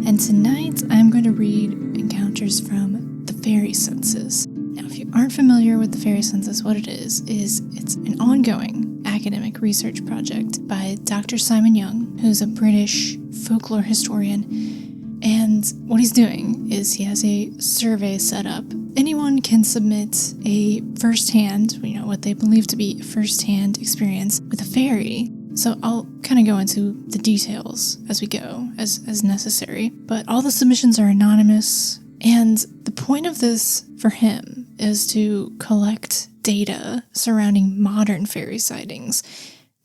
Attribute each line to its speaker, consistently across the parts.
Speaker 1: and tonight I'm going to read encounters from the Fairy Census. Now, if you aren't familiar with the Fairy Census, what it is it's an ongoing academic research project by Dr. Simon Young, who's a British folklore historian, and what he's doing is he has a survey set up. Anyone can submit a first-hand, what they believe to be a first-hand experience with a fairy. So I'll kind of go into the details as we go, as necessary. But all the submissions are anonymous, and the point of this for him is to collect data surrounding modern fairy sightings.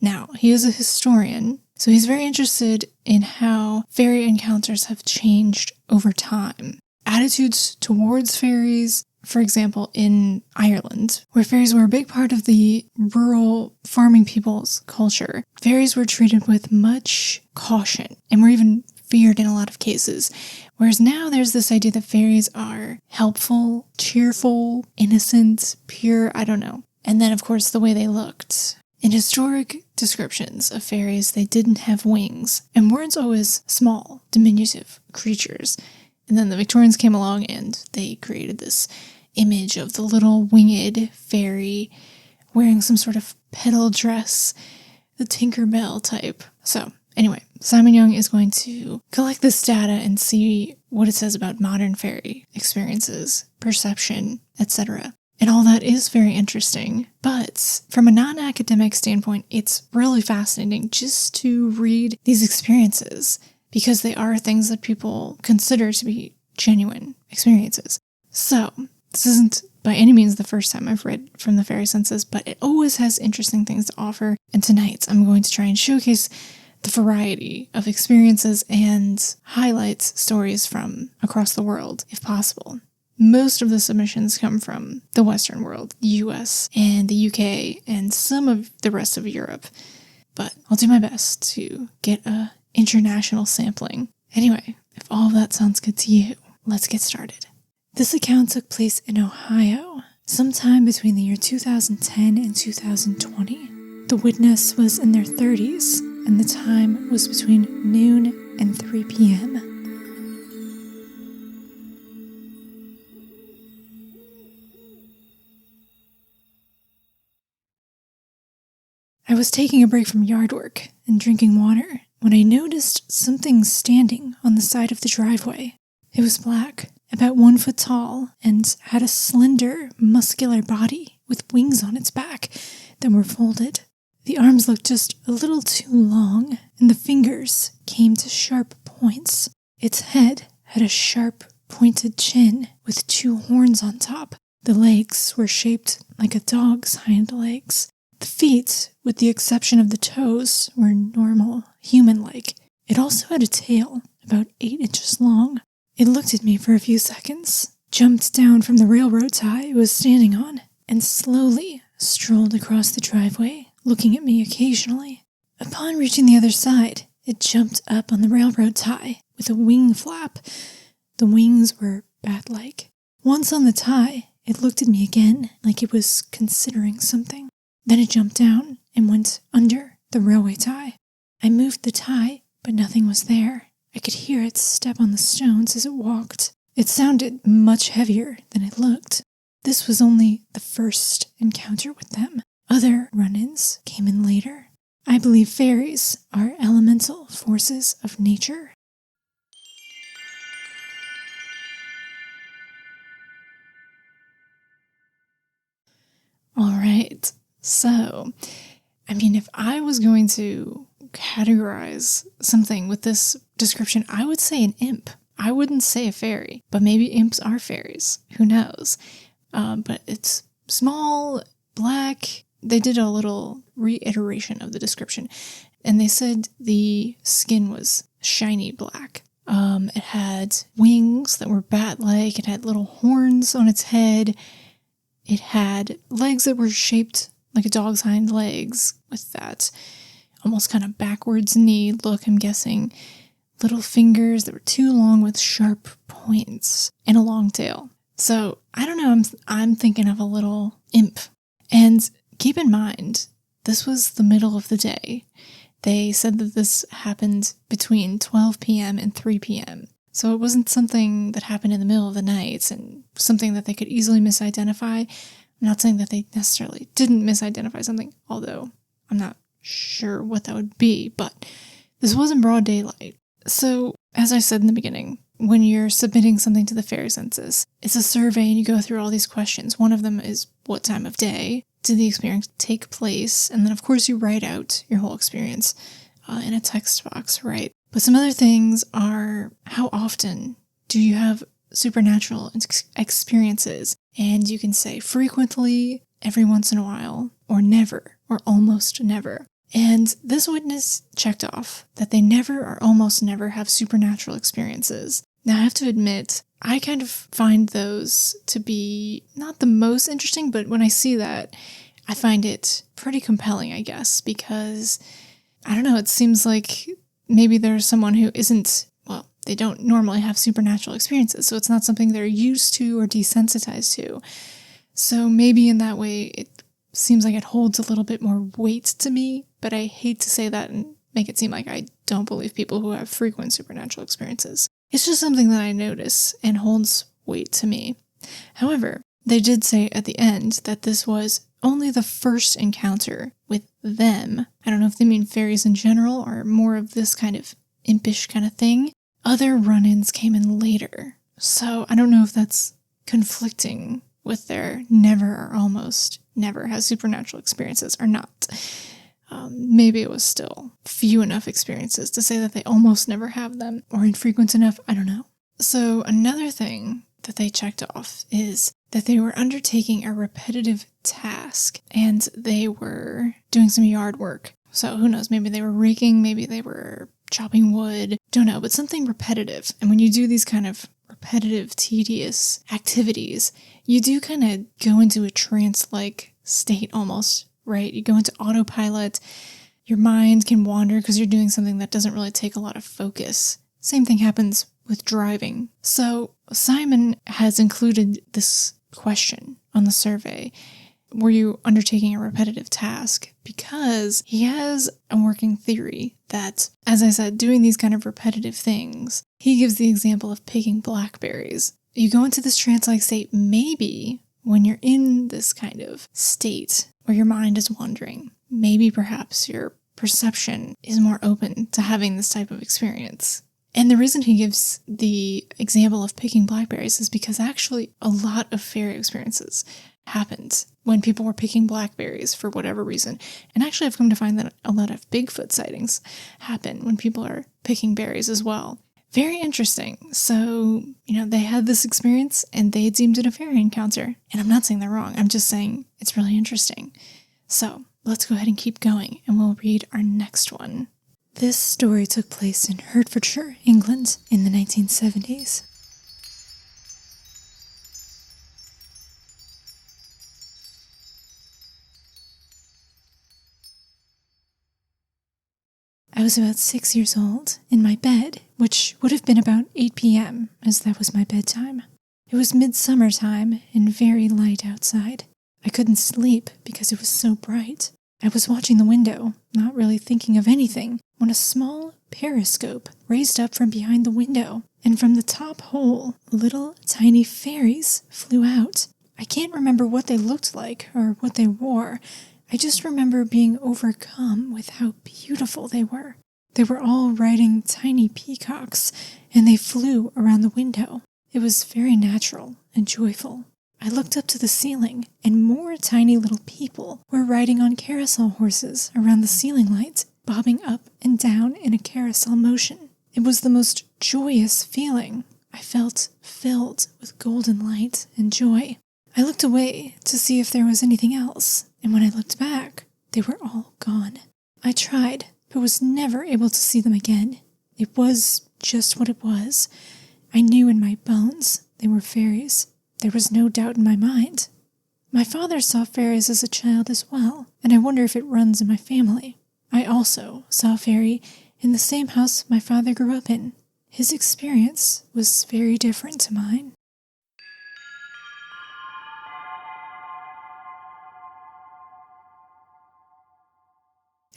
Speaker 1: Now, he is a historian, so he's very interested in how fairy encounters have changed over time. Attitudes towards fairies, for example, in Ireland, where fairies were a big part of the rural farming people's culture, fairies were treated with much caution and were even feared in a lot of cases. Whereas now there's this idea that fairies are helpful, cheerful, innocent, pure, I don't know. And then, of course, the way they looked. In historic descriptions of fairies, they didn't have wings and weren't always small, diminutive creatures. And then the Victorians came along and they created this image of the little winged fairy wearing some sort of petal dress, the Tinkerbell type. So anyway, Simon Young is going to collect this data and see what it says about modern fairy experiences, perception, etc. And all that is very interesting, but from a non-academic standpoint, it's really fascinating just to read these experiences because they are things that people consider to be genuine experiences. So this isn't by any means the first time I've read from the Fairy Census, but it always has interesting things to offer. And tonight I'm going to try and showcase the variety of experiences and highlight stories from across the world, if possible. Most of the submissions come from the Western world, the US and the UK, and some of the rest of Europe. But I'll do my best to get a international sampling. Anyway, if all of that sounds good to you, let's get started. This account took place in Ohio, sometime between the year 2010 and 2020. The witness was in their 30s, and the time was between noon and 3 p.m. I was taking a break from yard work and drinking water when I noticed something standing on the side of the driveway. It was black, about 1 foot tall, and had a slender, muscular body with wings on its back that were folded. The arms looked just a little too long, and the fingers came to sharp points. Its head had a sharp, pointed chin with 2 horns on top. The legs were shaped like a dog's hind legs. The feet, with the exception of the toes, were normal, human-like. It also had a tail, about 8 inches long. It looked at me for a few seconds, jumped down from the railroad tie it was standing on, and slowly strolled across the driveway, looking at me occasionally. Upon reaching the other side, it jumped up on the railroad tie with a wing flap. The wings were bat-like. Once on the tie, it looked at me again like it was considering something. Then it jumped down and went under the railway tie. I moved the tie, but nothing was there. I could hear it step on the stones as it walked. It sounded much heavier than it looked. This was only the first encounter with them. Other run-ins came in later. I believe fairies are elemental forces of nature. All right. So, if I was going to categorize something with this description, I would say an imp. I wouldn't say a fairy, but maybe imps are fairies. Who knows? But it's small, black. They did a little reiteration of the description, and they said the skin was shiny black. It had wings that were bat-like. It had little horns on its head. It had legs that were shaped like a dog's hind legs with that almost kind of backwards knee look, I'm guessing. Little fingers that were too long with sharp points and a long tail. So, I don't know, I'm thinking of a little imp. And keep in mind, this was the middle of the day. They said that this happened between 12 p.m. and 3 p.m. So it wasn't something that happened in the middle of the night and something that they could easily misidentify. I'm not saying that they necessarily didn't misidentify something, although I'm not sure what that would be, but this was in broad daylight. So, as I said in the beginning, when you're submitting something to the Fairy Census, it's a survey and you go through all these questions. One of them is, what time of day did the experience take place? And then, of course, you write out your whole experience in a text box, right? But some other things are, how often do you have supernatural experiences? And you can say frequently, every once in a while, or never, or almost never. And this witness checked off that they never or almost never have supernatural experiences. Now, I have to admit, I kind of find those to be not the most interesting, but when I see that, I find it pretty compelling, I guess, because, I don't know, it seems like maybe there's someone who isn't, well, they don't normally have supernatural experiences, so it's not something they're used to or desensitized to. So maybe in that way, it seems like it holds a little bit more weight to me, but I hate to say that and make it seem like I don't believe people who have frequent supernatural experiences. It's just something that I notice and holds weight to me. However, they did say at the end that this was only the first encounter with them. I don't know if they mean fairies in general or more of this kind of impish kind of thing. Other run-ins came in later. So I don't know if that's conflicting with their never or almost never has supernatural experiences or not. Maybe it was still few enough experiences to say that they almost never have them, or infrequent enough, I don't know. So another thing that they checked off is that they were undertaking a repetitive task, and they were doing some yard work. So who knows, maybe they were raking, maybe they were chopping wood, don't know, but something repetitive. And when you do these kind of repetitive, tedious activities, you do kind of go into a trance-like state almost, right? You go into autopilot, your mind can wander because you're doing something that doesn't really take a lot of focus. Same thing happens with driving. So Simon has included this question on the survey, were you undertaking a repetitive task? Because he has a working theory that, as I said, doing these kind of repetitive things, he gives the example of picking blackberries. You go into this trance-like state maybe when you're in this kind of state where your mind is wandering. Maybe perhaps your perception is more open to having this type of experience. And the reason he gives the example of picking blackberries is because actually a lot of fairy experiences happened when people were picking blackberries for whatever reason. And actually I've come to find that a lot of Bigfoot sightings happen when people are picking berries as well. Very interesting. So, they had this experience and they deemed it a fairy encounter. And I'm not saying they're wrong. I'm just saying it's really interesting. So let's go ahead and keep going and we'll read our next one. This story took place in Hertfordshire, England in the 1970s. I was about 6 years old, in my bed, which would have been about 8 p.m., as that was my bedtime. It was midsummer time and very light outside. I couldn't sleep because it was so bright. I was watching the window, not really thinking of anything, when a small periscope raised up from behind the window, and from the top hole, little tiny fairies flew out. I can't remember what they looked like or what they wore. I just remember being overcome with how beautiful they were. They were all riding tiny peacocks, and they flew around the window. It was very natural and joyful. I looked up to the ceiling, and more tiny little people were riding on carousel horses around the ceiling light, bobbing up and down in a carousel motion. It was the most joyous feeling. I felt filled with golden light and joy. I looked away to see if there was anything else, and when I looked back, they were all gone. I tried, but was never able to see them again. It was just what it was. I knew in my bones they were fairies. There was no doubt in my mind. My father saw fairies as a child as well, and I wonder if it runs in my family. I also saw a fairy in the same house my father grew up in. His experience was very different to mine.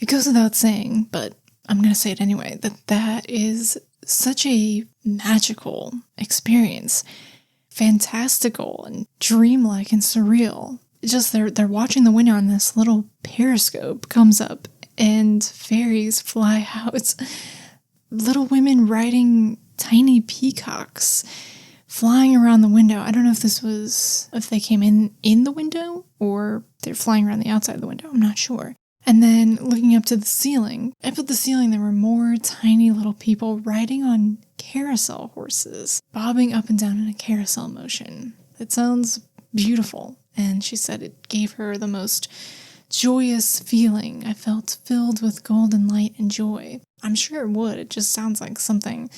Speaker 1: It goes without saying, but I'm going to say it anyway, that is such a magical experience. Fantastical and dreamlike and surreal. Just they're watching the window and this little periscope comes up and fairies fly out. Little women riding tiny peacocks flying around the window. I don't know if they came in the window or they're flying around the outside of the window. I'm not sure. And then looking up to the ceiling, up at the ceiling there were more tiny little people riding on carousel horses, bobbing up and down in a carousel motion. It sounds beautiful, and she said it gave her the most joyous feeling. I felt filled with golden light and joy. I'm sure it would. It just sounds like something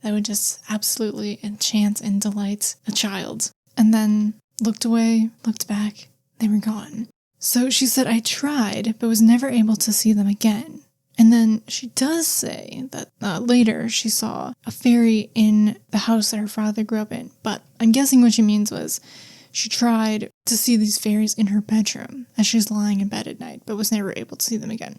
Speaker 1: that would just absolutely enchant and delight a child. And then looked away, looked back, they were gone. So she said, I tried, but was never able to see them again. And then she does say that later she saw a fairy in the house that her father grew up in. But I'm guessing what she means was she tried to see these fairies in her bedroom as she's lying in bed at night, but was never able to see them again.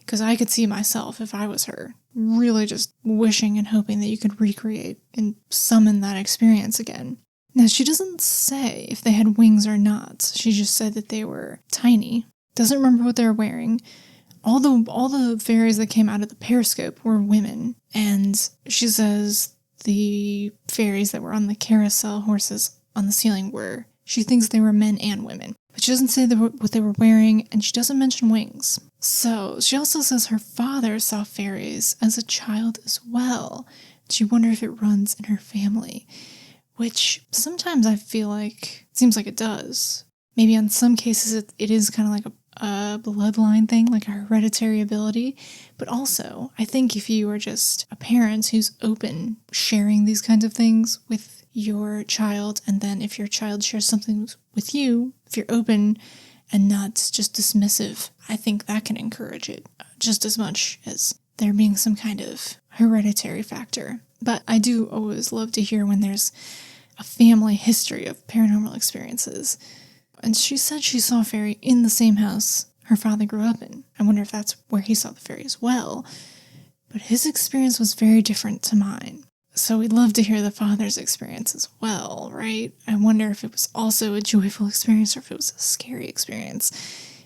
Speaker 1: Because I could see myself, if I was her, really just wishing and hoping that you could recreate and summon that experience again. Now, she doesn't say if they had wings or not. She just said that they were tiny. Doesn't remember what they were wearing. All the fairies that came out of the periscope were women. And she says the fairies that were on the carousel horses on the ceiling she thinks they were men and women. But she doesn't say what they were wearing, and she doesn't mention wings. So she also says her father saw fairies as a child as well. She wondered if it runs in her family. Which sometimes I feel like, it seems like it does. Maybe in some cases it is kind of like a bloodline thing, like a hereditary ability. But also, I think if you are just a parent who's open sharing these kinds of things with your child, and then if your child shares something with you, if you're open and not just dismissive, I think that can encourage it just as much as there being some kind of hereditary factor. But I do always love to hear when there's a family history of paranormal experiences. And she said she saw a fairy in the same house her father grew up in. I wonder if that's where he saw the fairy as well. But his experience was very different to mine. So we'd love to hear the father's experience as well, right? I wonder if it was also a joyful experience or if it was a scary experience.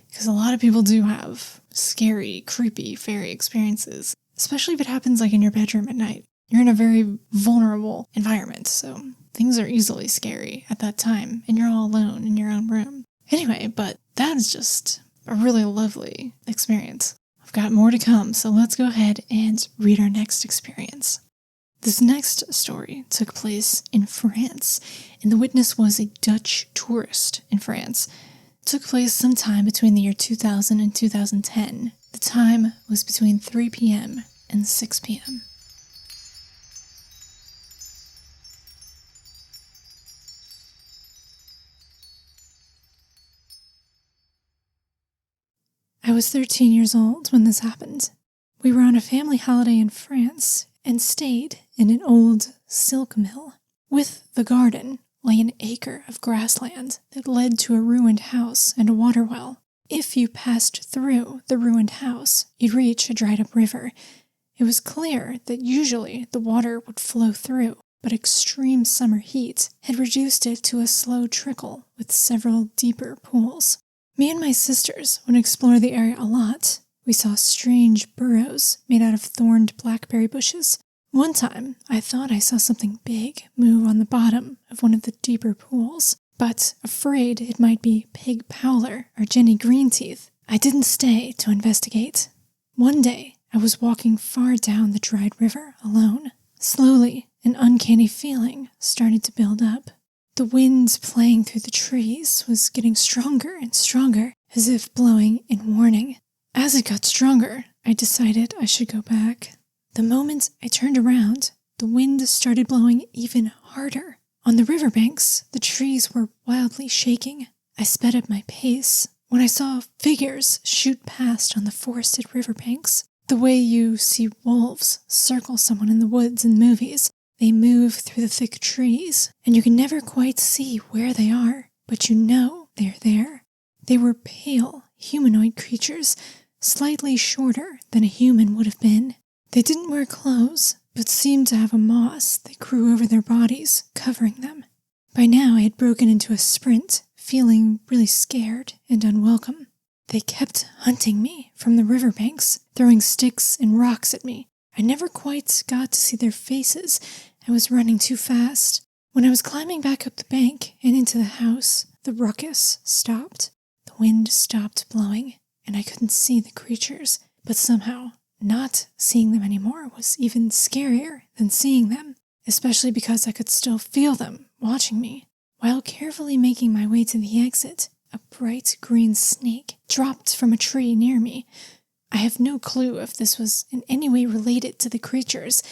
Speaker 1: Because a lot of people do have scary, creepy fairy experiences, especially if it happens like in your bedroom at night. You're in a very vulnerable environment, so things are easily scary at that time, and you're all alone in your own room. Anyway, but that is just a really lovely experience. I've got more to come, so let's go ahead and read our next experience. This next story took place in France, and the witness was a Dutch tourist in France. It took place sometime between the year 2000 and 2010. The time was between 3 p.m. and 6 p.m. I was 13 years old when this happened. We were on a family holiday in France and stayed in an old silk mill. With the garden lay an acre of grassland that led to a ruined house and a water well. If you passed through the ruined house, you'd reach a dried-up river. It was clear that usually the water would flow through, but extreme summer heat had reduced it to a slow trickle with several deeper pools. Me and my sisters would explore the area a lot. We saw strange burrows made out of thorned blackberry bushes. One time, I thought I saw something big move on the bottom of one of the deeper pools, but afraid it might be Pig Powler or Jenny Greenteeth, I didn't stay to investigate. One day, I was walking far down the dried river alone. Slowly, an uncanny feeling started to build up. The wind playing through the trees was getting stronger and stronger, as if blowing in warning. As it got stronger, I decided I should go back. The moment I turned around, the wind started blowing even harder. On the riverbanks, the trees were wildly shaking. I sped up my pace when I saw figures shoot past on the forested riverbanks. The way you see wolves circle someone in the woods in movies. They move through the thick trees, and you can never quite see where they are, but you know they're there. They were pale, humanoid creatures, slightly shorter than a human would have been. They didn't wear clothes, but seemed to have a moss that grew over their bodies, covering them. By now I had broken into a sprint, feeling really scared and unwelcome. They kept hunting me from the riverbanks, throwing sticks and rocks at me. I never quite got to see their faces. I was running too fast. When I was climbing back up the bank and into the house, the ruckus stopped. The wind stopped blowing, and I couldn't see the creatures. But somehow, not seeing them anymore was even scarier than seeing them, especially because I could still feel them watching me. While carefully making my way to the exit, a bright green snake dropped from a tree near me. I have no clue if this was in any way related to the creatures,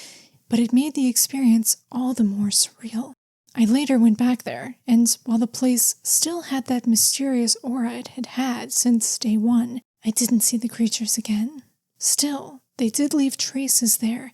Speaker 1: but it made the experience all the more surreal. I later went back there, and while the place still had that mysterious aura it had had since day one, I didn't see the creatures again. Still, they did leave traces there,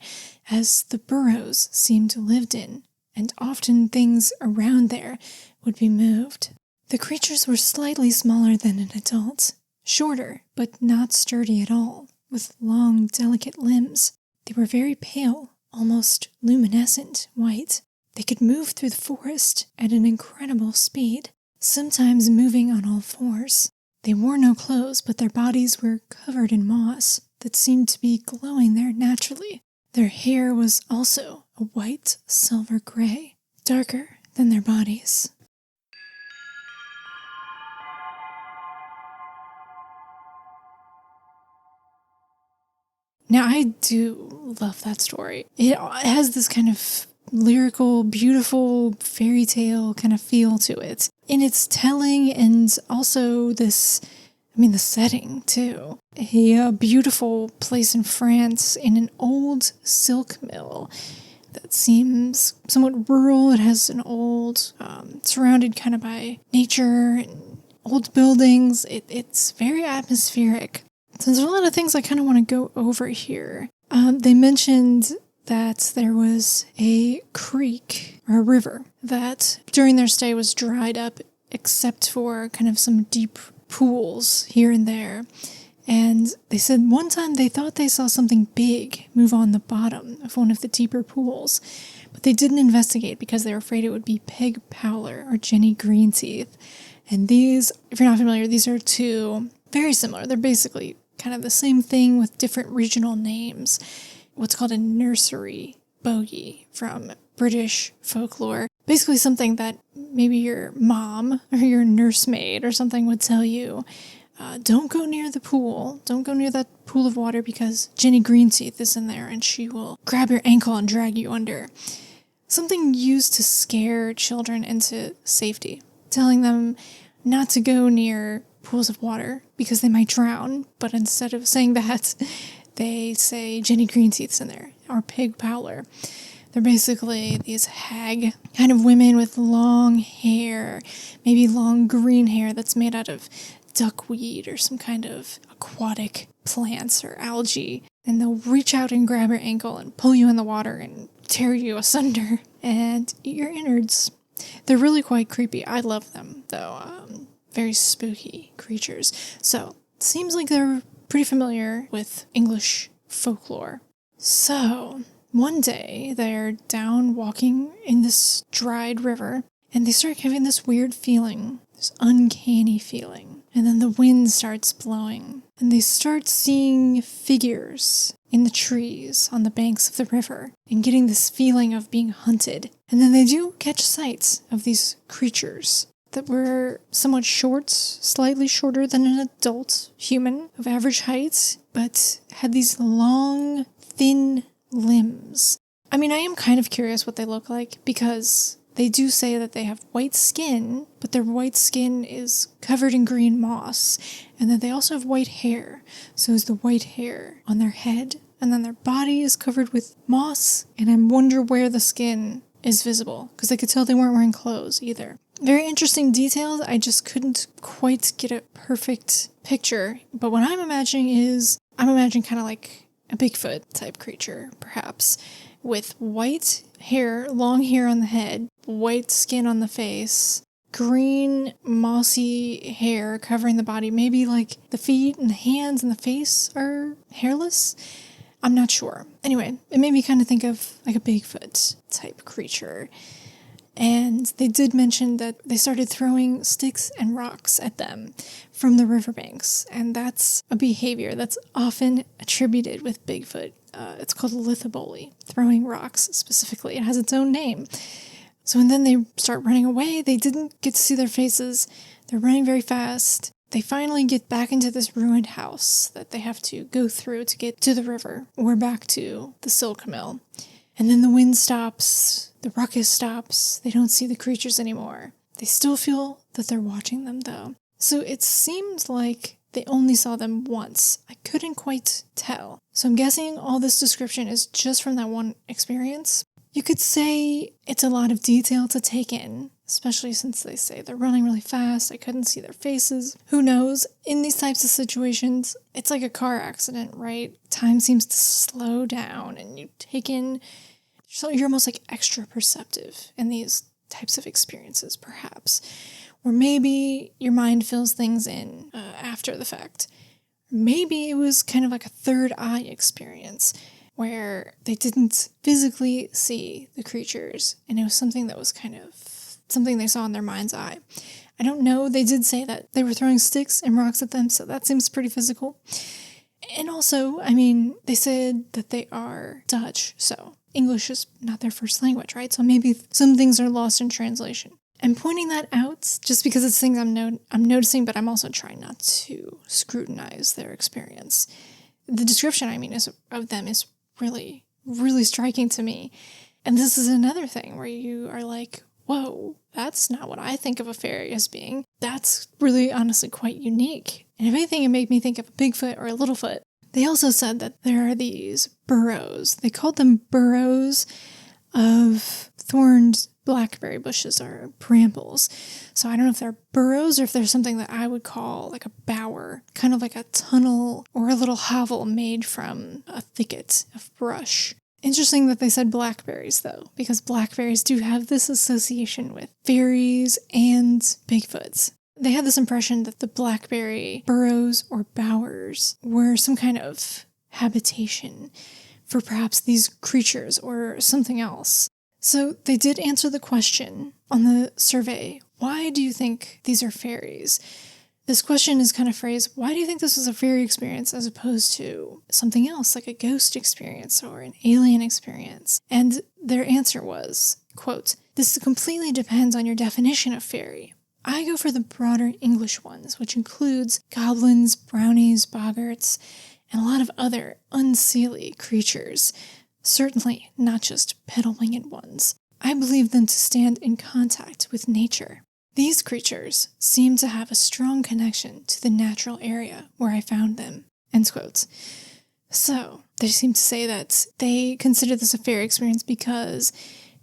Speaker 1: as the burrows seemed lived in, and often things around there would be moved. The creatures were slightly smaller than an adult, shorter but not sturdy at all, with long, delicate limbs. They were very pale, almost luminescent white. They could move through the forest at an incredible speed, sometimes moving on all fours. They wore no clothes, but their bodies were covered in moss that seemed to be glowing there naturally. Their hair was also a white silver gray, darker than their bodies. Now, I do love that story. It has this kind of lyrical, beautiful fairy tale kind of feel to it. In its telling and also the setting too. A beautiful place in France in an old silk mill that seems somewhat rural. It has an old, surrounded kind of by nature and old buildings. It's very atmospheric. So there's a lot of things I kind of want to go over here. They mentioned that there was a creek or a river that during their stay was dried up except for kind of some deep pools here and there. And they said one time they thought they saw something big move on the bottom of one of the deeper pools, but they didn't investigate because they were afraid it would be Pig Powler or Jenny Greenteeth. And these, if you're not familiar, these are two very similar. They're basically kind of the same thing with different regional names. What's called a nursery bogey from British folklore. Basically something that maybe your mom or your nursemaid or something would tell you, don't go near the pool. Don't go near that pool of water because Jenny Greenteeth is in there and she will grab your ankle and drag you under. Something used to scare children into safety, telling them not to go near pools of water because they might drown, but instead of saying that, they say Jenny Greenteeth's in there, or Pig Powler. They're basically these hag kind of women with long hair, maybe long green hair that's made out of duckweed or some kind of aquatic plants or algae. And they'll reach out and grab your ankle and pull you in the water and tear you asunder and eat your innards. They're really quite creepy. I love them, though. Very spooky creatures. So, it seems like they're pretty familiar with English folklore. So, one day, they're down walking in this dried river, and they start having this weird feeling, this uncanny feeling. And then the wind starts blowing, and they start seeing figures in the trees on the banks of the river, and getting this feeling of being hunted. And then they do catch sight of these creatures that were somewhat short, slightly shorter than an adult human of average height, but had these long, thin limbs. I mean, I am kind of curious what they look like, because they do say that they have white skin, but their white skin is covered in green moss, and that they also have white hair. So is the white hair on their head, and then their body is covered with moss, and I wonder where the skin is visible, because I could tell they weren't wearing clothes either. Very interesting details. I just couldn't quite get a perfect picture. But what I'm imagining kind of like a Bigfoot type creature, perhaps, with white hair, long hair on the head, white skin on the face, green mossy hair covering the body. Maybe like the feet and the hands and the face are hairless. I'm not sure. Anyway, it made me kind of think of like a Bigfoot type creature. And they did mention that they started throwing sticks and rocks at them from the riverbanks. And that's a behavior that's often attributed with Bigfoot. It's called lithoboly, throwing rocks specifically. It has its own name. So and then they start running away. They didn't get to see their faces. They're running very fast. They finally get back into this ruined house that they have to go through to get to the river or back to the silk mill. And then the wind stops, the ruckus stops, they don't see the creatures anymore. They still feel that they're watching them though. So it seems like they only saw them once. I couldn't quite tell. So I'm guessing all this description is just from that one experience. You could say it's a lot of detail to take in, especially since they say they're running really fast. I couldn't see their faces. Who knows? In these types of situations, it's like a car accident, right? Time seems to slow down and you take in. So you're almost like extra perceptive in these types of experiences, perhaps. Or maybe your mind fills things in after the fact. Maybe it was kind of like a third eye experience where they didn't physically see the creatures and it was something that was kind of something they saw in their mind's eye. I don't know. They did say that they were throwing sticks and rocks at them, so that seems pretty physical. And also, I mean, they said that they are Dutch, so English is not their first language, right? So maybe some things are lost in translation. I'm pointing that out just because it's things I'm noticing, but I'm also trying not to scrutinize their experience. The description, of them is really, really striking to me. And this is another thing where you are like, whoa, that's not what I think of a fairy as being. That's really honestly quite unique. And if anything, it made me think of a Bigfoot or a Littlefoot. They also said that there are these burrows. They called them burrows of thorned blackberry bushes or brambles. So I don't know if they're burrows or if there's something that I would call like a bower, kind of like a tunnel or a little hovel made from a thicket of brush. Interesting that they said blackberries, though, because blackberries do have this association with fairies and Bigfoots. They had this impression that the blackberry burrows or bowers were some kind of habitation for perhaps these creatures or something else. So they did answer the question on the survey, why do you think these are fairies? This question is kind of phrased, why do you think this was a fairy experience as opposed to something else like a ghost experience or an alien experience? And their answer was, quote, this completely depends on your definition of fairy. I go for the broader English ones, which includes goblins, brownies, boggarts, and a lot of other unseelie creatures. Certainly not just petal-winged ones. I believe them to stand in contact with nature. These creatures seem to have a strong connection to the natural area where I found them. End quote. So, they seem to say that they consider this a fairy experience because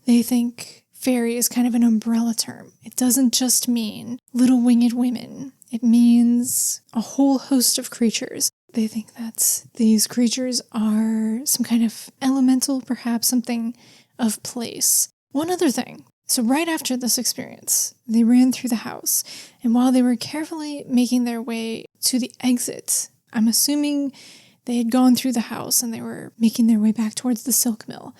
Speaker 1: they think fairy is kind of an umbrella term. It doesn't just mean little winged women. It means a whole host of creatures. They think that these creatures are some kind of elemental, perhaps something of place. One other thing. So right after this experience, they ran through the house, and while they were carefully making their way to the exit, I'm assuming they had gone through the house and they were making their way back towards the silk mill,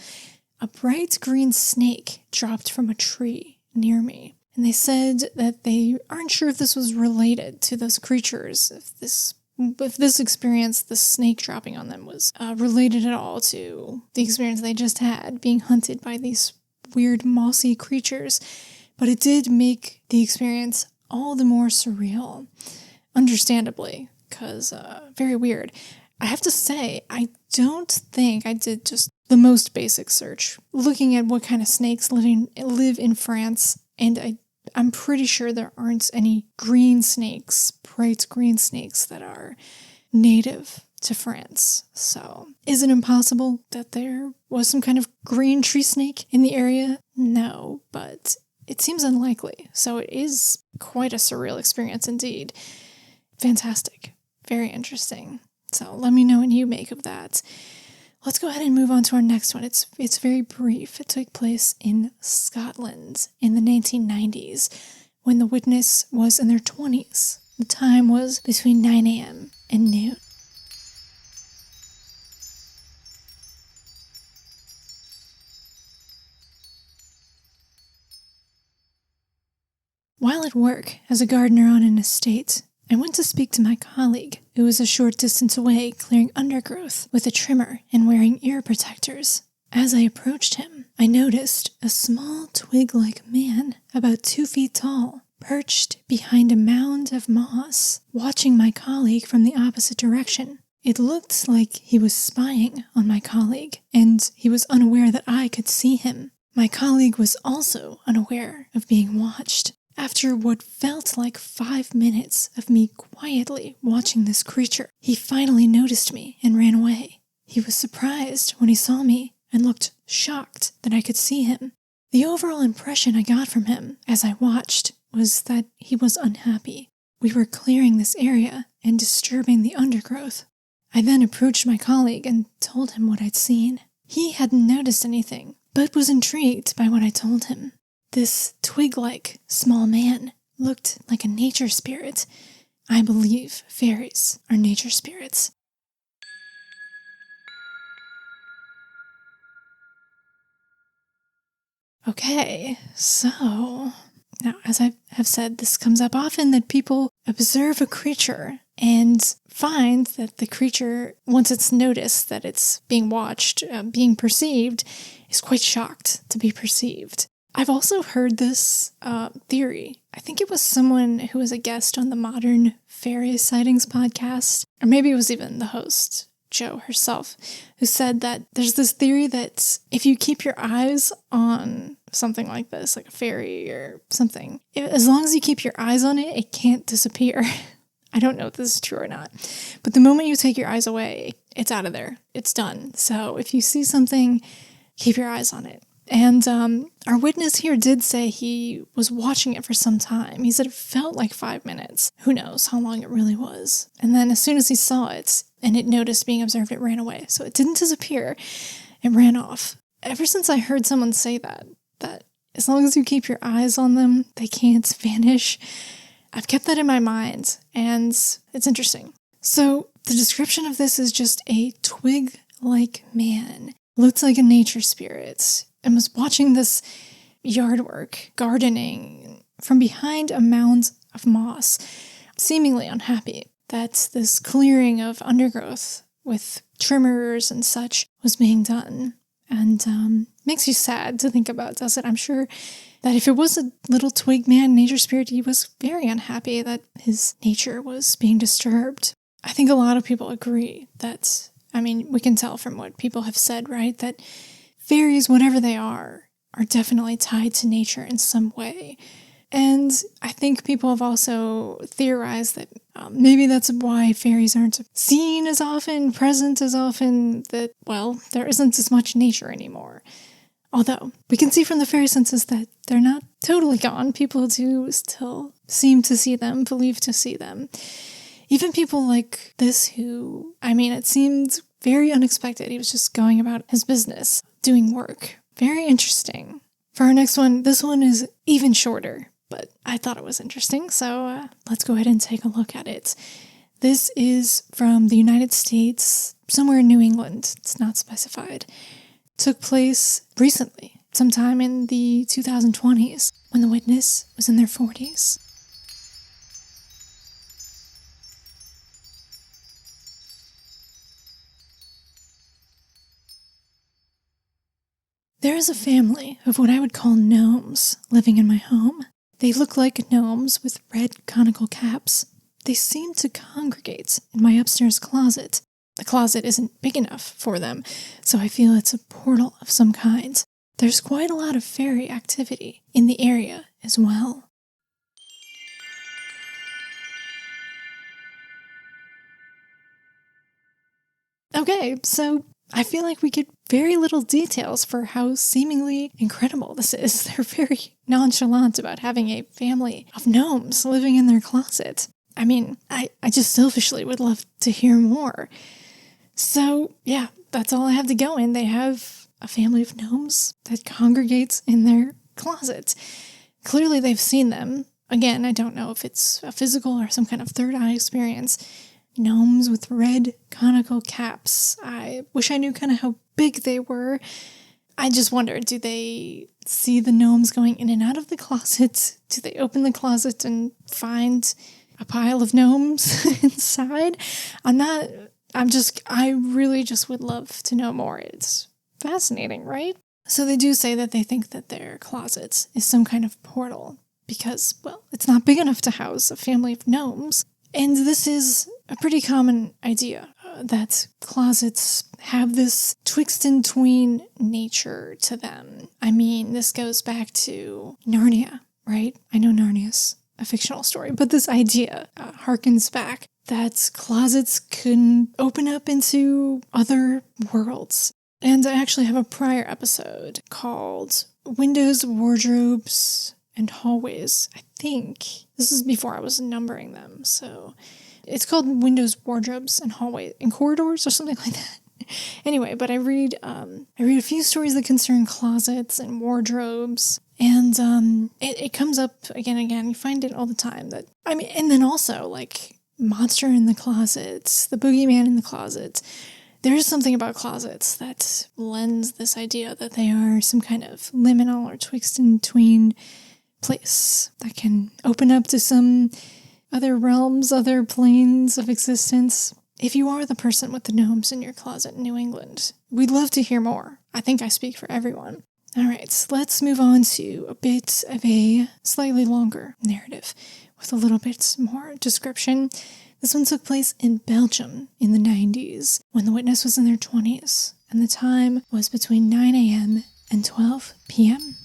Speaker 1: a bright green snake dropped from a tree near me. And they said that they aren't sure if this was related to those creatures, if this experience, the snake dropping on them, was related at all to the experience they just had, being hunted by these weird mossy creatures. But it did make the experience all the more surreal, understandably, because very weird. I have to say, I don't think I did just the most basic search, looking at what kind of snakes live in France, and I'm pretty sure there aren't any green snakes, bright green snakes that are native to France. So, is it impossible that there was some kind of green tree snake in the area? No, but it seems unlikely. So it is quite a surreal experience indeed. Fantastic. Very interesting. So let me know what you make of that. Let's go ahead and move on to our next one. It's very brief. It took place in Scotland in the 1990s when the witness was in their 20s. The time was between 9 a.m. and noon. While at work as a gardener on an estate, I went to speak to my colleague, who was a short distance away clearing undergrowth with a trimmer and wearing ear protectors. As I approached him, I noticed a small twig-like man, about 2 feet tall, perched behind a mound of moss, watching my colleague from the opposite direction. It looked like he was spying on my colleague, and he was unaware that I could see him. My colleague was also unaware of being watched. After what felt like 5 minutes of me quietly watching this creature, he finally noticed me and ran away. He was surprised when he saw me and looked shocked that I could see him. The overall impression I got from him as I watched was that he was unhappy. We were clearing this area and disturbing the undergrowth. I then approached my colleague and told him what I'd seen. He hadn't noticed anything, but was intrigued by what I told him. This twig-like small man looked like a nature spirit. I believe fairies are nature spirits. Okay, so now, as I have said, this comes up often that people observe a creature and find that the creature, once it's noticed that it's being watched, being perceived, is quite shocked to be perceived. I've also heard this theory. I think it was someone who was a guest on the Modern Fairy Sightings podcast, or maybe it was even the host, Jo herself, who said that there's this theory that if you keep your eyes on something like this, like a fairy or something, as long as you keep your eyes on it, it can't disappear. I don't know if this is true or not, but the moment you take your eyes away, it's out of there. It's done. So if you see something, keep your eyes on it. And our witness here did say he was watching it for some time. He said it felt like 5 minutes. Who knows how long it really was. And then as soon as he saw it and it noticed being observed, it ran away. So it didn't disappear. It ran off. Ever since I heard someone say that as long as you keep your eyes on them, they can't vanish, I've kept that in my mind, and it's interesting. So the description of this is just a twig-like man. Looked like a nature spirit, and was watching this yard work, gardening, from behind a mound of moss, seemingly unhappy that this clearing of undergrowth with trimmers and such was being done. And makes you sad to think about, does it? I'm sure that if it was a little twig man, nature spirit, he was very unhappy that his nature was being disturbed. I think a lot of people agree that, we can tell from what people have said, right, that fairies, whatever they are definitely tied to nature in some way. And I think people have also theorized that maybe that's why fairies aren't seen as often, present as often, that, well, there isn't as much nature anymore. Although, we can see from the Fairy Census that they're not totally gone. People do still seem to see them, believe to see them. Even people like this who, it seemed very unexpected. He was just going about his business, doing work. Very interesting. For our next one, this one is even shorter, but I thought it was interesting, so let's go ahead and take a look at it. This is from the United States, somewhere in New England. It's not specified. Took place recently, sometime in the 2020s, when the witness was in their 40s. There is a family of what I would call gnomes living in my home. They look like gnomes with red conical caps. They seem to congregate in my upstairs closet. The closet isn't big enough for them, so I feel it's a portal of some kind. There's quite a lot of fairy activity in the area as well. Okay, so I feel like we get very little details for how seemingly incredible this is. They're very nonchalant about having a family of gnomes living in their closet. I just selfishly would love to hear more. So, yeah, that's all I have to go in. They have a family of gnomes that congregates in their closet. Clearly, they've seen them. Again, I don't know if it's a physical or some kind of third eye experience. Gnomes with red conical caps. I wish I knew kind of how big they were. I just wonder, do they see the gnomes going in and out of the closet? Do they open the closet and find a pile of gnomes inside? I really just would love to know more. It's fascinating, right? So they do say that they think that their closet is some kind of portal because, well, it's not big enough to house a family of gnomes. And this is a pretty common idea, that closets have this twixt and tween nature to them. I mean, this goes back to Narnia, right? I know Narnia's a fictional story, but this idea harkens back that closets can open up into other worlds. And I actually have a prior episode called Windows, Wardrobes, and Hallways. I think this is before I was numbering them, so it's called Windows, Wardrobes, and Hallways, and Corridors, or something like that. Anyway, but I read a few stories that concern closets and wardrobes, and it comes up again and again. You find it all the time. And then also like monster in the closet, the boogeyman in the closet. There's something about closets that lends this idea that they are some kind of liminal or twixt and tween place that can open up to some other realms, other planes of existence. If you are the person with the gnomes in your closet in New England, we'd love to hear more. I think I speak for everyone. All right, let's move on to a bit of a slightly longer narrative with a little bit more description. This one took place in Belgium in the 90s when the witness was in their 20s, and the time was between 9 a.m. and 12 p.m.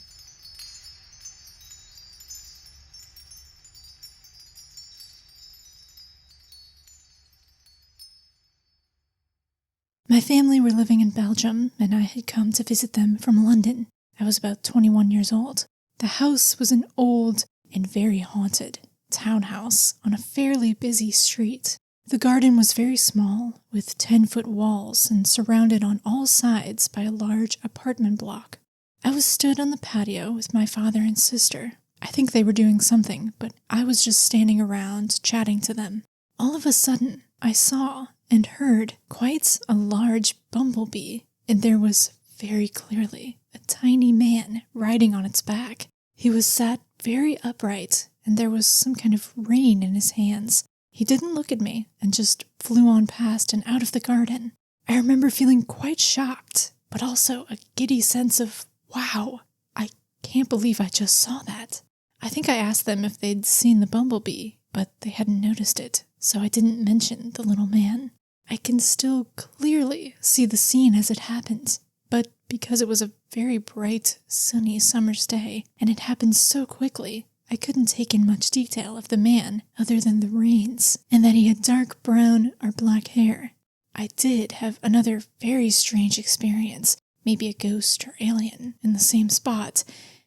Speaker 1: My family were living in Belgium, and I had come to visit them from London. I was about 21 years old. The house was an old and very haunted townhouse on a fairly busy street. The garden was very small, with 10-foot walls and surrounded on all sides by a large apartment block. I was stood on the patio with my father and sister. I think they were doing something, but I was just standing around chatting to them. All of a sudden, I saw and heard quite a large bumblebee, and there was very clearly a tiny man riding on its back. He was sat very upright, and there was some kind of rein in his hands. He didn't look at me and just flew on past and out of the garden. I remember feeling quite shocked, but also a giddy sense of, wow, I can't believe I just saw that. I think I asked them if they'd seen the bumblebee, but they hadn't noticed it, so I didn't mention the little man. I can still clearly see the scene as it happened, but because it was a very bright, sunny summer's day, and it happened so quickly, I couldn't take in much detail of the man other than the reins, and that he had dark brown or black hair. I did have another very strange experience, maybe a ghost or alien, in the same spot,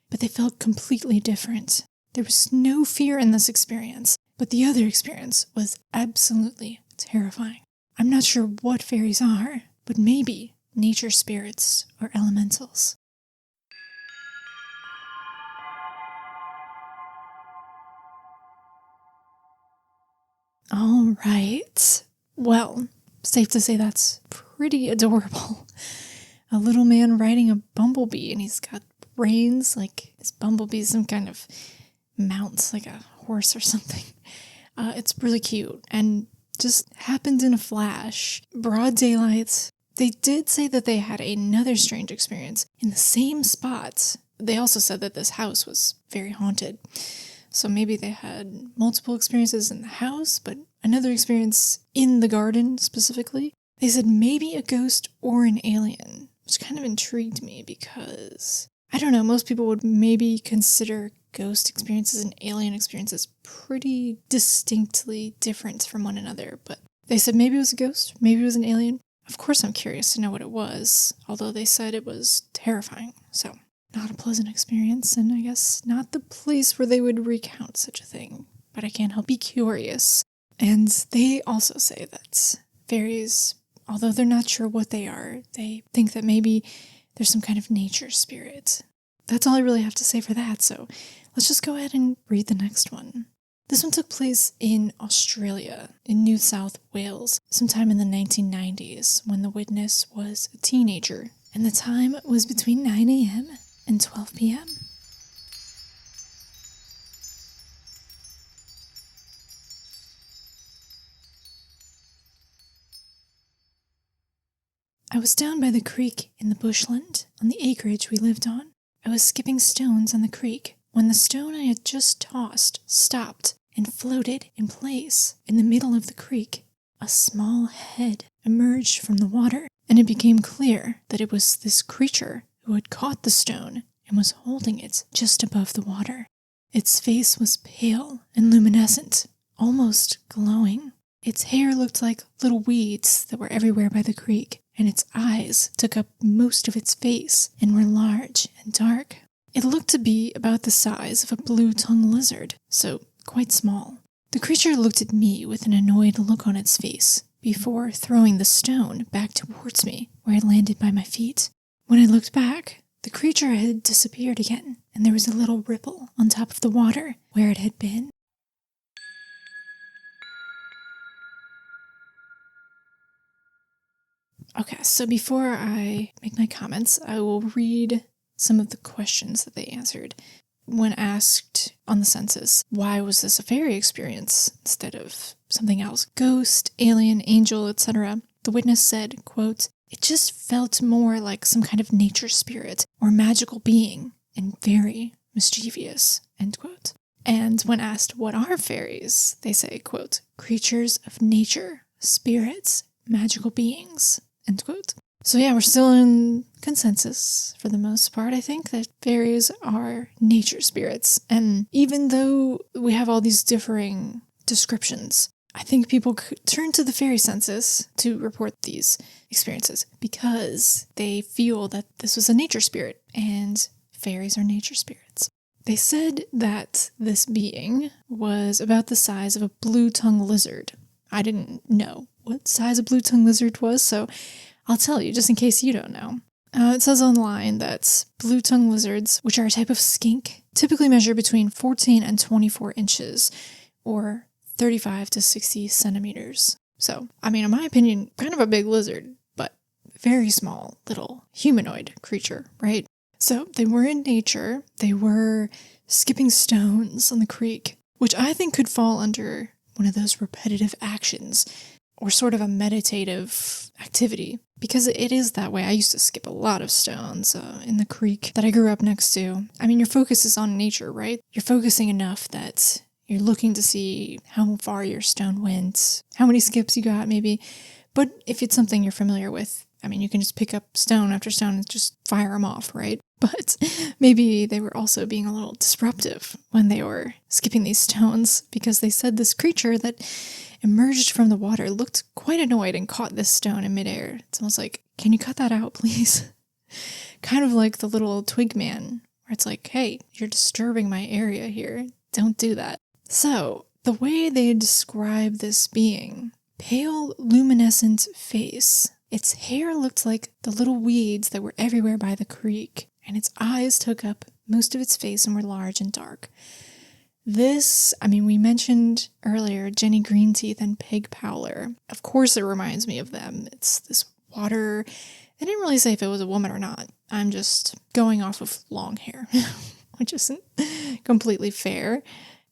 Speaker 1: but they felt completely different. There was no fear in this experience, but the other experience was absolutely terrifying. I'm not sure what fairies are, but maybe nature spirits or elementals. All right. Well, safe to say that's pretty adorable. A little man riding a bumblebee, and he's got reins, like this bumblebee's some kind of mount, like a horse or something. It's really cute, and just happened in a flash. Broad daylight. They did say that they had another strange experience in the same spot. They also said that this house was very haunted. So maybe they had multiple experiences in the house, but another experience in the garden specifically. They said maybe a ghost or an alien, which kind of intrigued me because, I don't know, most people would maybe consider ghost experiences and alien experiences pretty distinctly different from one another, but they said maybe it was a ghost, maybe it was an alien. Of course I'm curious to know what it was, although they said it was terrifying, so not a pleasant experience, and I guess not the place where they would recount such a thing, but I can't help be curious. And they also say that fairies, although they're not sure what they are, they think that maybe there's some kind of nature spirit. That's all I really have to say for that, so let's just go ahead and read the next one. This one took place in Australia, in New South Wales, sometime in the 1990s, when the witness was a teenager and the time was between 9 a.m. and 12 p.m. I was down by the creek in the bushland on the acreage we lived on. I was skipping stones on the creek when the stone I had just tossed stopped and floated in place in the middle of the creek. A small head emerged from the water, and it became clear that it was this creature who had caught the stone and was holding it just above the water. Its face was pale and luminescent, almost glowing. Its hair looked like little weeds that were everywhere by the creek, and its eyes took up most of its face and were large and dark. It looked to be about the size of a blue-tongued lizard, so quite small. The creature looked at me with an annoyed look on its face before throwing the stone back towards me, where it landed by my feet. When I looked back, the creature had disappeared again, and there was a little ripple on top of the water where it had been. Okay, so before I make my comments, I will read some of the questions that they answered. When asked on the census, why was this a fairy experience instead of something else? Ghost, alien, angel, etc. The witness said, quote, "It just felt more like some kind of nature spirit or magical being and very mischievous," end quote. And when asked, what are fairies? They say, quote, "Creatures of nature, spirits, magical beings," end quote. So yeah, we're still in consensus for the most part, I think, that fairies are nature spirits. And even though we have all these differing descriptions, I think people could turn to the Fairy Census to report these experiences because they feel that this was a nature spirit and fairies are nature spirits. They said that this being was about the size of a blue-tongued lizard. I didn't know what size a blue-tongued lizard was, so I'll tell you, just in case you don't know. It says online that blue-tongued lizards, which are a type of skink, typically measure between 14 and 24 inches, or 35 to 60 centimeters. So, I mean, in my opinion, kind of a big lizard, but very small, little humanoid creature, right? So, they were in nature. They were skipping stones on the creek, which I think could fall under one of those repetitive actions, or sort of a meditative activity, because it is that way. I used to skip a lot of stones in the creek that I grew up next to. I mean, your focus is on nature, right? You're focusing enough that you're looking to see how far your stone went, how many skips you got, maybe. But if it's something you're familiar with, I mean, you can just pick up stone after stone and just fire them off, right? But maybe they were also being a little disruptive when they were skipping these stones, because they said this creature that emerged from the water looked quite annoyed and caught this stone in midair. It's almost like, can you cut that out, please? Kind of like the little twig man, where it's like, hey, you're disturbing my area here. Don't do that. So, the way they describe this being, pale, luminescent face. Its hair looked like the little weeds that were everywhere by the creek, and its eyes took up most of its face and were large and dark. This, I mean, we mentioned earlier Jenny Greenteeth and Peg Powler. Of course it reminds me of them. It's this water. They didn't really say if it was a woman or not. I'm just going off of long hair, which isn't completely fair.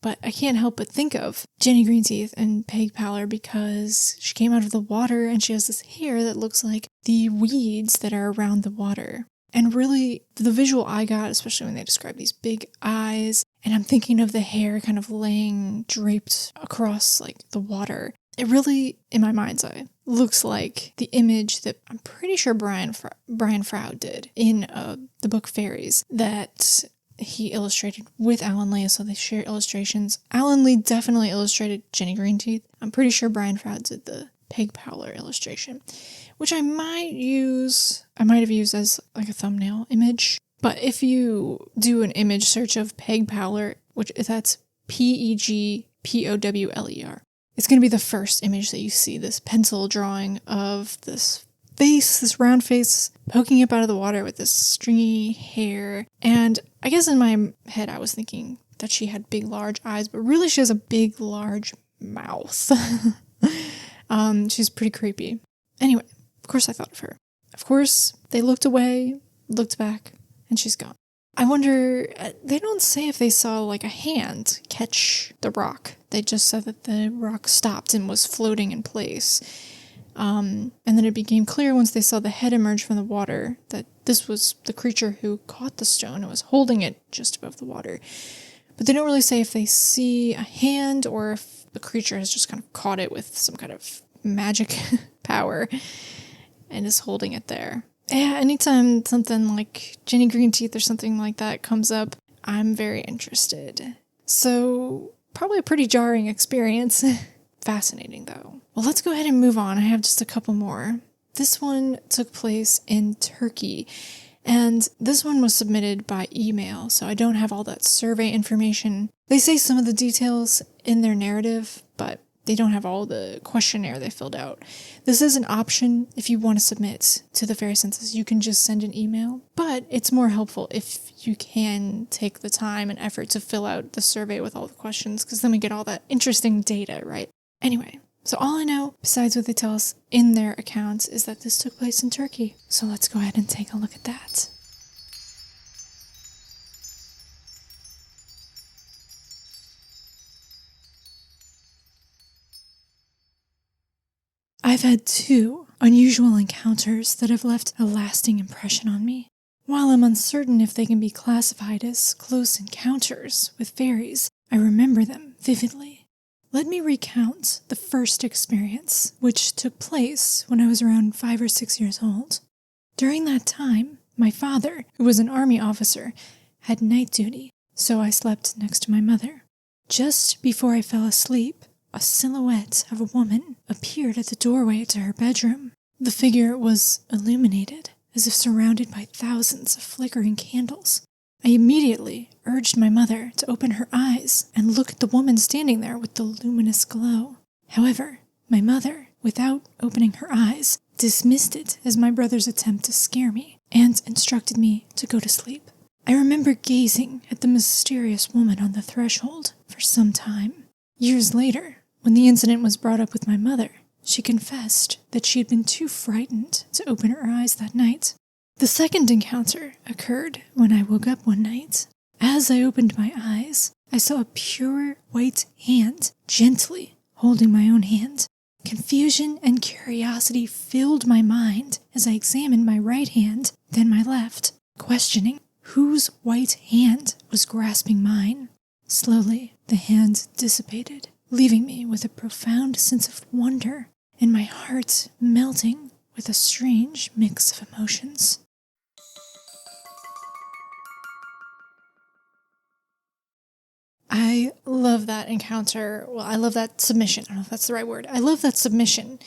Speaker 1: But I can't help but think of Jenny Greenteeth and Peg Powler because she came out of the water and she has this hair that looks like the weeds that are around the water. And really, the visual I got, especially when they describe these big eyes, and I'm thinking of the hair kind of laying draped across like the water. It really, in my mind's eye, looks like the image that I'm pretty sure Brian Froud did in the book Fairies that he illustrated with Alan Lee, so they share illustrations. Alan Lee definitely illustrated Jenny Greenteeth. I'm pretty sure Brian Froud did the Peg Powler illustration, which I might have used as like a thumbnail image. But if you do an image search of Peg Powler, which that's Pegpowler, it's going to be the first image that you see, this pencil drawing of this face, this round face, poking up out of the water with this stringy hair. And I guess in my head I was thinking that she had big, large eyes, but really she has a big, large mouth. She's pretty creepy. Anyway, of course I thought of her. Of course, they looked away, looked back, and she's gone. I wonder, they don't say if they saw like a hand catch the rock. They just said that the rock stopped and was floating in place. And then it became clear once they saw the head emerge from the water that this was the creature who caught the stone and was holding it just above the water. But they don't really say if they see a hand or if the creature has just kind of caught it with some kind of magic power and is holding it there. Yeah, anytime something like Jenny Green Teeth or something like that comes up, I'm very interested. So, probably a pretty jarring experience. Fascinating, though. Well, let's go ahead and move on. I have just a couple more. This one took place in Turkey, and this one was submitted by email, so I don't have all that survey information. They say some of the details in their narrative, but they don't have all the questionnaire they filled out. This is an option if you want to submit to the Fairy Census. You can just send an email, but it's more helpful if you can take the time and effort to fill out the survey with all the questions, because then we get all that interesting data, right? Anyway, so all I know, besides what they tell us in their accounts, is that this took place in Turkey. So let's go ahead and take a look at that. I've had 2 unusual encounters that have left a lasting impression on me. While I'm uncertain if they can be classified as close encounters with fairies, I remember them vividly. Let me recount the first experience, which took place when I was around 5 or 6 years old. During that time, my father, who was an army officer, had night duty, so I slept next to my mother. Just before I fell asleep, a silhouette of a woman appeared at the doorway to her bedroom. The figure was illuminated, as if surrounded by thousands of flickering candles. I immediately urged my mother to open her eyes and look at the woman standing there with the luminous glow. However, my mother, without opening her eyes, dismissed it as my brother's attempt to scare me and instructed me to go to sleep. I remember gazing at the mysterious woman on the threshold for some time. Years later, when the incident was brought up with my mother, she confessed that she had been too frightened to open her eyes that night. The second encounter occurred when I woke up one night. As I opened my eyes, I saw a pure white hand gently holding my own hand. Confusion and curiosity filled my mind as I examined my right hand, then my left, questioning whose white hand was grasping mine. Slowly, the hand dissipated, leaving me with a profound sense of wonder and my heart melting with a strange mix of emotions. I love that encounter. Well, I love that submission. I don't know if that's the right word. I love that submission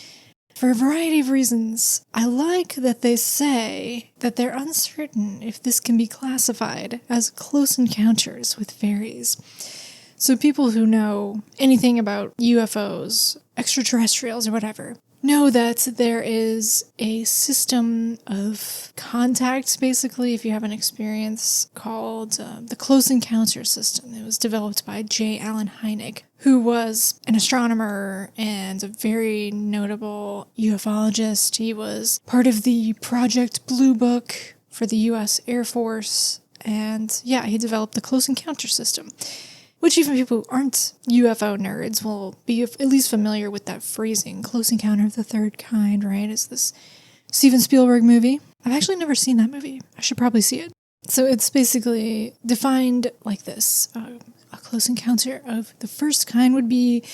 Speaker 1: for a variety of reasons. I like that they say that they're uncertain if this can be classified as close encounters with fairies. So people who know anything about UFOs, extraterrestrials, or whatever, know that there is a system of contact, basically, if you have an experience, called the Close Encounter System. It was developed by J. Allen Hynek, who was an astronomer and a very notable ufologist. He was part of the Project Blue Book for the U.S. Air Force, and yeah, he developed the Close Encounter System, which even people who aren't UFO nerds will be at least familiar with that phrasing. Close Encounter of the Third Kind, right? Is this Steven Spielberg movie. I've actually never seen that movie. I should probably see it. So it's basically defined like this. A close encounter of the first kind would be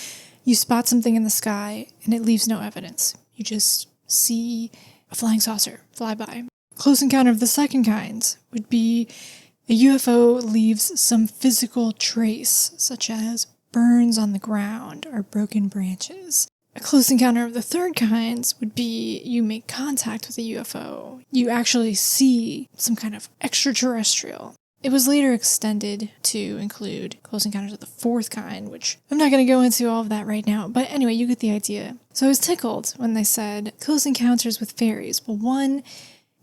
Speaker 1: you spot something in the sky and it leaves no evidence. You just see a flying saucer fly by. Close encounter of the second kind would be a UFO leaves some physical trace, such as burns on the ground or broken branches. A close encounter of the third kind would be you make contact with a UFO. You actually see some kind of extraterrestrial. It was later extended to include close encounters of the fourth kind, which I'm not going to go into all of that right now. But anyway, you get the idea. So I was tickled when they said close encounters with fairies. Well, one,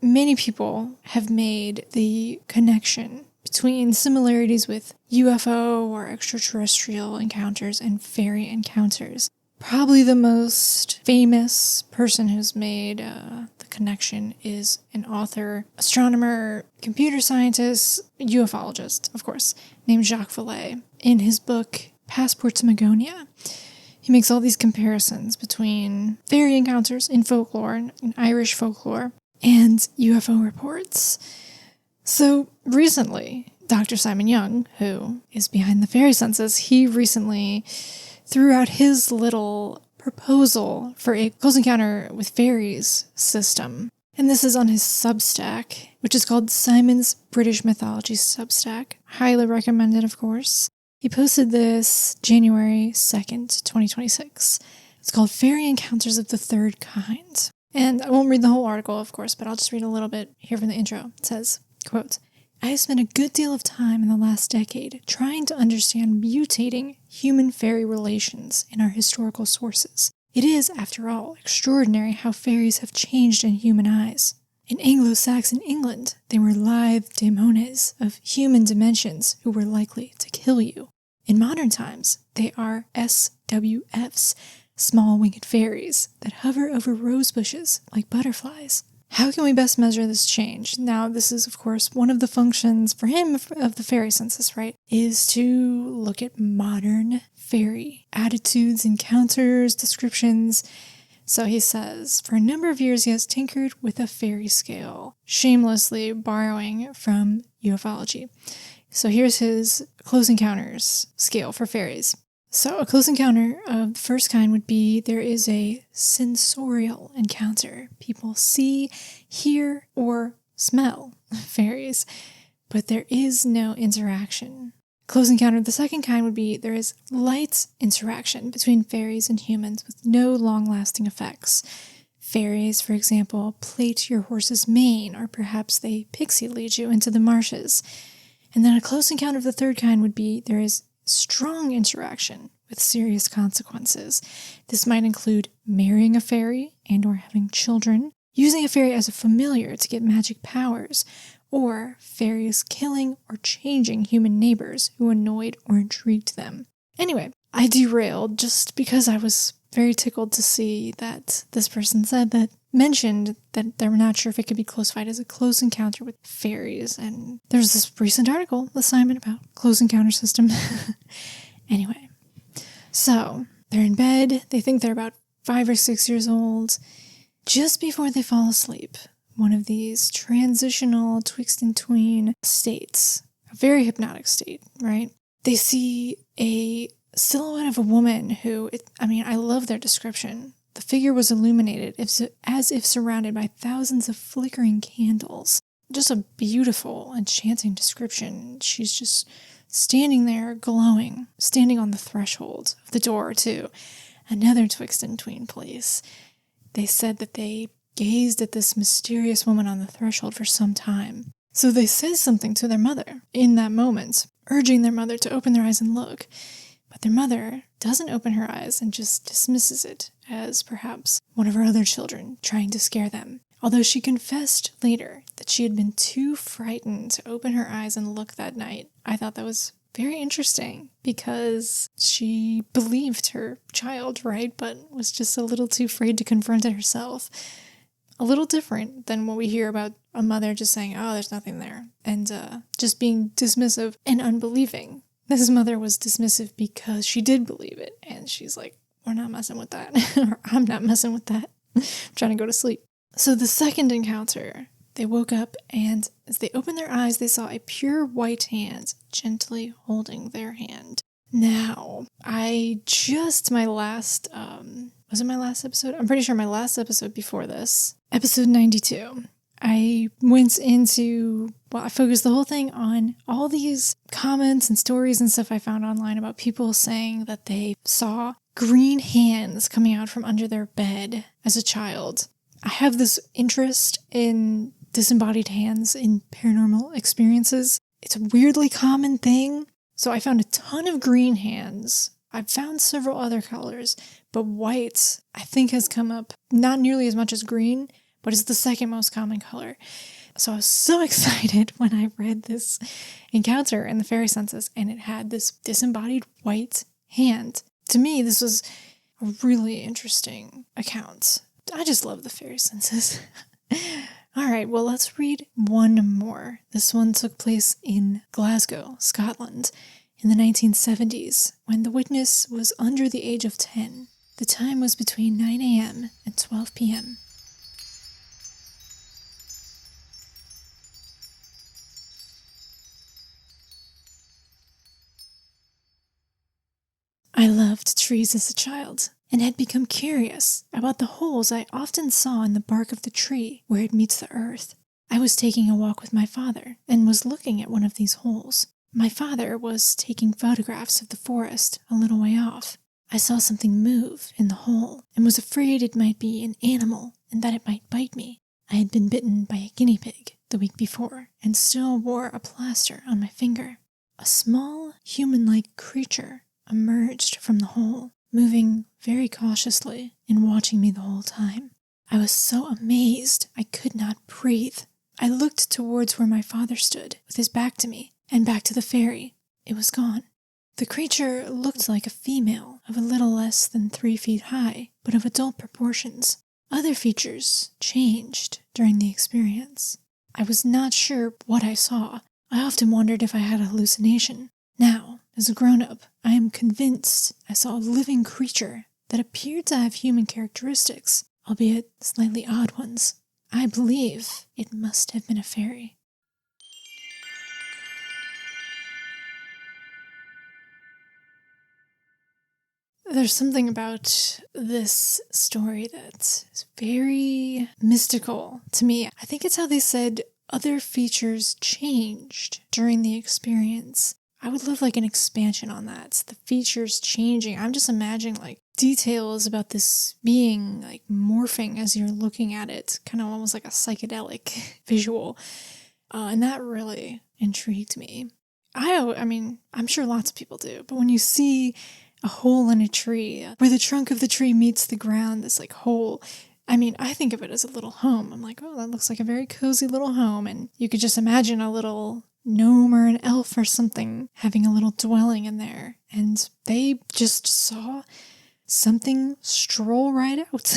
Speaker 1: many people have made the connection between similarities with UFO or extraterrestrial encounters and fairy encounters. Probably the most famous person who's made the connection is an author, astronomer, computer scientist, ufologist, of course, named Jacques Vallée. In his book, Passport to Magonia, he makes all these comparisons between fairy encounters in folklore, in Irish folklore, and UFO reports. So recently, Dr. Simon Young, who is behind the Fairy Census, he recently threw out his little proposal for a close encounter with fairies system. And this is on his Substack, which is called Simon's British Mythology Substack. Highly recommended, of course. He posted this January 2nd, 2026. It's called Fairy Encounters of the Third Kind. And I won't read the whole article, of course, but I'll just read a little bit here from the intro. It says, quote, I have spent a good deal of time in the last decade trying to understand mutating human-fairy relations in our historical sources. It is, after all, extraordinary how fairies have changed in human eyes. In Anglo-Saxon England, they were lithe daemones of human dimensions who were likely to kill you. In modern times, they are SWFs, small winged fairies, that hover over rose bushes like butterflies. How can we best measure this change? Now, this is, of course, one of the functions for him of the Fairy Census, right? Is to look at modern fairy attitudes, encounters, descriptions. So he says, for a number of years he has tinkered with a fairy scale, shamelessly borrowing from ufology. So here's his close encounters scale for fairies. So a close encounter of the first kind would be there is a sensorial encounter. People see, hear, or smell fairies, but there is no interaction. Close encounter of the second kind would be there is light interaction between fairies and humans with no long-lasting effects. Fairies, for example, plait your horse's mane, or perhaps they pixie lead you into the marshes. And then a close encounter of the third kind would be there is strong interaction with serious consequences. This might include marrying a fairy and or having children, using a fairy as a familiar to get magic powers, or fairies killing or changing human neighbors who annoyed or intrigued them. Anyway, I derailed just because I was very tickled to see that this person mentioned that they're not sure if it could be classified as a close encounter with fairies. And there's this recent article, the Simon, about close encounter system. Anyway, so they're in bed. They think they're about 5 or 6 years old. Just before they fall asleep, one of these transitional twixt and tween states, a very hypnotic state, right? They see a silhouette of a woman who, I love their description. The figure was illuminated as if surrounded by thousands of flickering candles. Just a beautiful, enchanting description. She's just standing there, glowing, standing on the threshold of the door to another twixt and tween place. They said that they gazed at this mysterious woman on the threshold for some time. So they said something to their mother in that moment, urging their mother to open their eyes and look. But their mother doesn't open her eyes and just dismisses it as perhaps one of her other children trying to scare them. Although she confessed later that she had been too frightened to open her eyes and look that night. I thought that was very interesting because she believed her child, right? But was just a little too afraid to confront it herself. A little different than what we hear about a mother just saying, oh, there's nothing there, and just being dismissive and unbelieving. This mother was dismissive because she did believe it, and she's like, we're not messing with that, or I'm not messing with that. I'm trying to go to sleep. So the second encounter, they woke up, and as they opened their eyes, they saw a pure white hand gently holding their hand. Now, my last episode? I'm pretty sure my last episode before this, episode 92, I focused the whole thing on all these comments and stories and stuff I found online about people saying that they saw green hands coming out from under their bed as a child. I have this interest in disembodied hands in paranormal experiences. It's a weirdly common thing. So I found a ton of green hands. I've found several other colors, but white, I think, has come up not nearly as much as green, but it's the second most common color. So I was so excited when I read this encounter in the Fairy Census, and it had this disembodied white hand. To me, this was a really interesting account. I just love the Fairy Census. All right, well, let's read one more. This one took place in Glasgow, Scotland, in the 1970s, when the witness was under the age of 10. The time was between 9 a.m. and 12 p.m. I loved trees as a child, and had become curious about the holes I often saw in the bark of the tree where it meets the earth. I was taking a walk with my father, and was looking at one of these holes. My father was taking photographs of the forest a little way off. I saw something move in the hole, and was afraid it might be an animal, and that it might bite me. I had been bitten by a guinea pig the week before, and still wore a plaster on my finger. A small, human-like creature emerged from the hole, moving very cautiously and watching me the whole time. I was so amazed I could not breathe. I looked towards where my father stood, with his back to me, and back to the fairy. It was gone. The creature looked like a female of a little less than 3 feet high, but of adult proportions. Other features changed during the experience. I was not sure what I saw. I often wondered if I had a hallucination. Now, as a grown-up, I am convinced I saw a living creature that appeared to have human characteristics, albeit slightly odd ones. I believe it must have been a fairy. There's something about this story that's very mystical to me. I think it's how they said other features changed during the experience. I would love like an expansion on that. The features changing. I'm just imagining like details about this being like morphing as you're looking at it, kind of almost like a psychedelic visual. And that really intrigued me. I mean, I'm sure lots of people do, but when you see a hole in a tree, where the trunk of the tree meets the ground, this like hole, I mean, I think of it as a little home. I'm like, oh, that looks like a very cozy little home. And you could just imagine a little gnome or an elf or something having a little dwelling in there. And they just saw something stroll right out.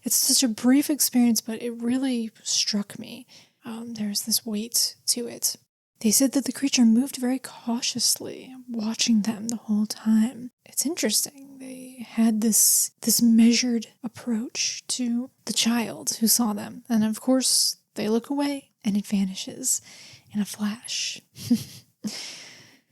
Speaker 1: It's such a brief experience, but it really struck me. There's this weight to it. They said that the creature moved very cautiously, watching them the whole time. It's interesting. They had this measured approach to the child who saw them. And of course, they look away and it vanishes in a flash.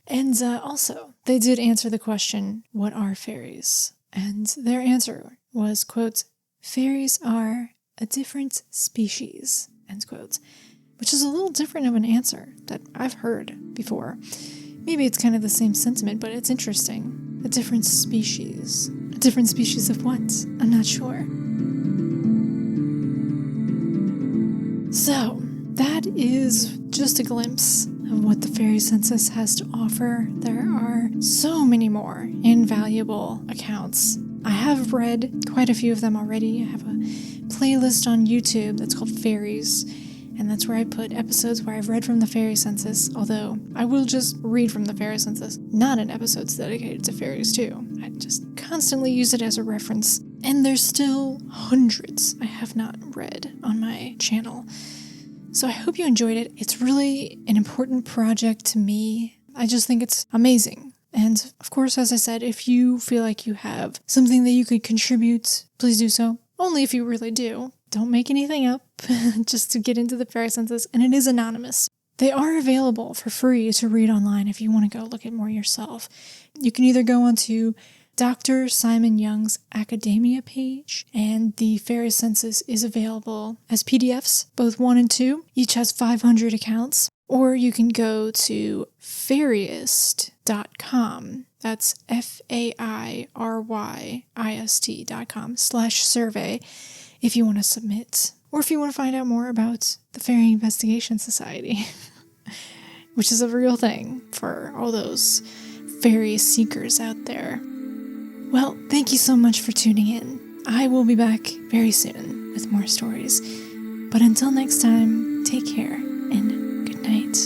Speaker 1: And also, they did answer the question, what are fairies? And their answer was, quote, fairies are a different species, end quote. Which is a little different of an answer that I've heard before. Maybe it's kind of the same sentiment, but it's interesting. A different species. A different species of what? I'm not sure. So, that is just a glimpse of what the Fairy Census has to offer. There are so many more invaluable accounts. I have read quite a few of them already. I have a playlist on YouTube that's called Fairies, and that's where I put episodes where I've read from the Fairy Census, although I will just read from the Fairy Census, not in episodes dedicated to fairies too. I just constantly use it as a reference, and there's still hundreds I have not read on my channel. So I hope you enjoyed it. It's really an important project to me. I just think it's amazing. And of course, as I said, if you feel like you have something that you could contribute, please do so. Only if you really do. Don't make anything up just to get into the Fairy Census, and it is anonymous. They are available for free to read online if you want to go look at more yourself. You can either go onto Dr. Simon Young's Academia page, and the Fairy Census is available as PDFs, both 1 and 2. Each has 500 accounts. Or you can go to fairyist.com. That's FAIRYIST.com/survey if you want to submit. Or if you want to find out more about the Fairy Investigation Society, which is a real thing for all those fairy seekers out there. Well, thank you so much for tuning in. I will be back very soon with more stories. But until next time, take care and good night.